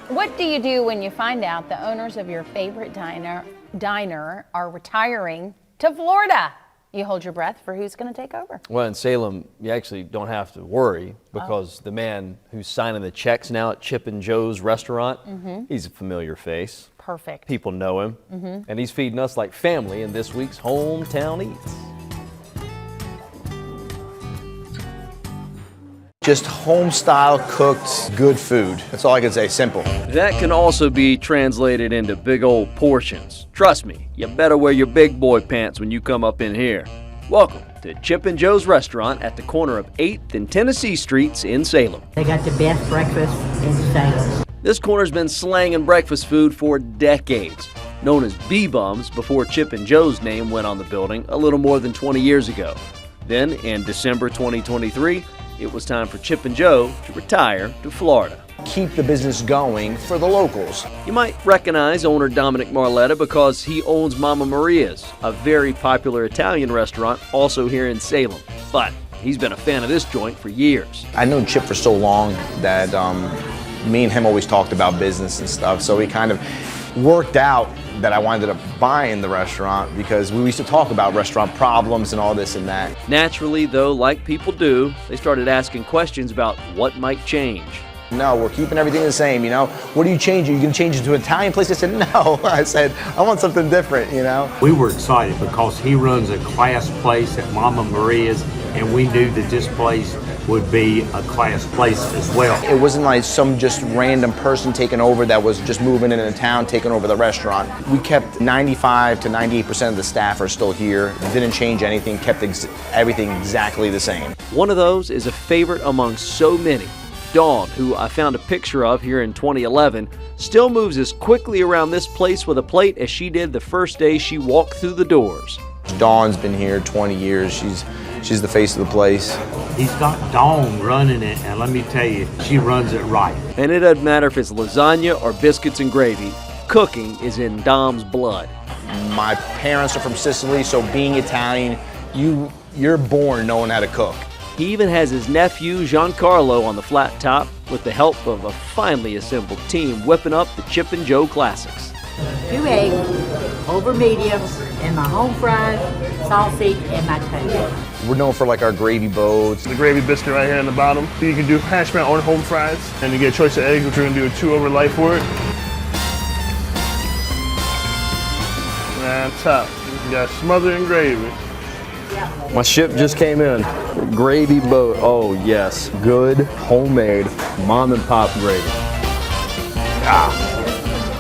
What do you do when you find out the owners of your favorite diner are retiring to Florida? You hold your breath for who's going to take over. Well, in Salem, you actually don't have to worry because the man who's signing the checks now at Chip and Joe's restaurant, he's a familiar face. Perfect. People know him, and he's feeding us like family in this week's Hometown Eats. Just home-style cooked good food. That's all I can say, simple. That can also be translated into big old portions. Trust me, you better wear your big boy pants when you come up in here. Welcome to Chip and Joe's restaurant at the corner of 8th and Tennessee Streets in Salem. They got the best breakfast in Salem. This corner's been slanging breakfast food for decades. Known as B-Bums before Chip and Joe's name went on the building a little more than 20 years ago. Then, in December 2023, it was time for Chip and Joe to retire to Florida. Keep the business going for the locals. You might recognize owner Dominic Marletta because he owns Mama Maria's, a very popular Italian restaurant also here in Salem. But he's been a fan of this joint for years. I known Chip for so long that me and him always talked about business and stuff, so we kind of worked out that I wanted to buy in the restaurant because we used to talk about restaurant problems and all this and that. Naturally, though, like people do, they started asking questions about what might change. No, we're keeping everything the same, you know? What are you changing? You can change it to an Italian place? I said, no. I said, I want something different, you know? We were excited because he runs a class place at Mama Maria's, and we knew that this place would be a class place as well. It wasn't like some just random person taking over that was just moving into town, taking over the restaurant. We kept 95 to 98% of the staff are still here. Didn't change anything, kept everything exactly the same. One of those is a favorite among so many. Dawn, who I found a picture of here in 2011, still moves as quickly around this place with a plate as she did the first day she walked through the doors. Dawn's been here 20 years. She's the face of the place. He's got Dawn running it, and let me tell you, she runs it right. And it doesn't matter if it's lasagna or biscuits and gravy, cooking is in Dom's blood. My parents are from Sicily, so being Italian, you're born knowing how to cook. He even has his nephew Giancarlo on the flat top with the help of a finely assembled team whipping up the Chip and Joe classics. 2 eggs, over medium, and my home fries, sausage, and my toast. We're known for like our gravy boats. The gravy biscuit right here in the bottom. You can do hash brown or home fries, and you get a choice of eggs, which we're gonna do a 2 over light for it. And on top, you got smothered in gravy. My ship just came in. Gravy boat. Oh yes, good homemade mom and pop gravy.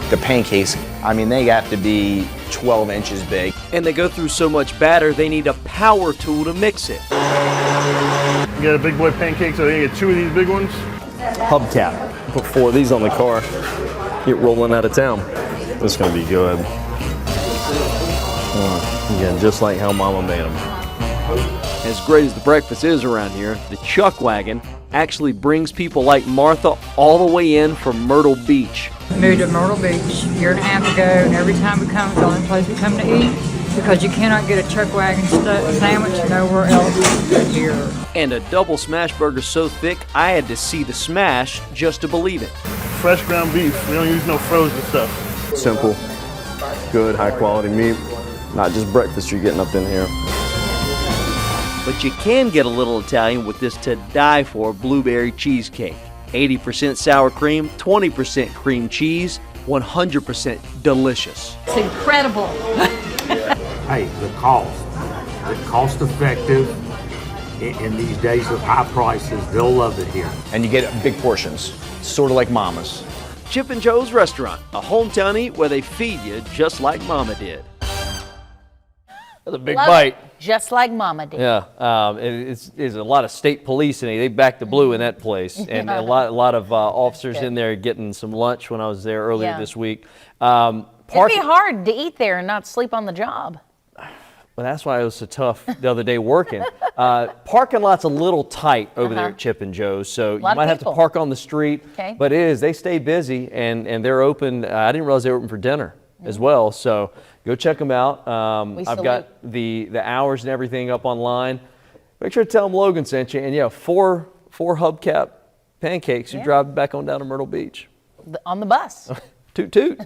The pancakes, I mean, they have to be 12 inches big. And they go through so much batter, they need a power tool to mix it. You got a big boy pancake, so you get 2 of these big ones. Hubcap. Put 4 of these on the car. Get rolling out of town. This is gonna be good. Again, just like how Mama made them. As great as the breakfast is around here, the Chuck Wagon actually brings people like Martha all the way in from Myrtle Beach. Moved to Myrtle Beach a year and a half ago, and every time we come, it's the only place we come to eat because you cannot get a Chuck Wagon sandwich nowhere else but here. And a double smash burger so thick, I had to see the smash just to believe it. Fresh ground beef. We don't use no frozen stuff. Simple, good, high quality meat. Not just breakfast you're getting up in here. But you can get a little Italian with this to die for blueberry cheesecake. 80% sour cream, 20% cream cheese, 100% delicious. It's incredible. Hey, the cost effective in these days of high prices, they'll love it here. And you get big portions, sort of like Mama's. Chip and Joe's Restaurant, a hometown eat where they feed you just like Mama did. That's a big Love bite. it. Just like Mama did. Yeah, there's a lot of state police in it. They backed the blue in that place, and a lot of officers in there getting some lunch when I was there earlier this week. It'd be hard to eat there and not sleep on the job. Well, that's why it was so tough the other day working. Parking lot's a little tight over there at Chip and Joe's, so you might have to park on the street. Okay. But they stay busy, and they're open. I didn't realize they were open for dinner as well, so go check them out. I've got the hours and everything up online. Make sure to tell them Logan sent you, and yeah, four hubcap pancakes. You drive back on down to Myrtle Beach. on the bus. Toot toot.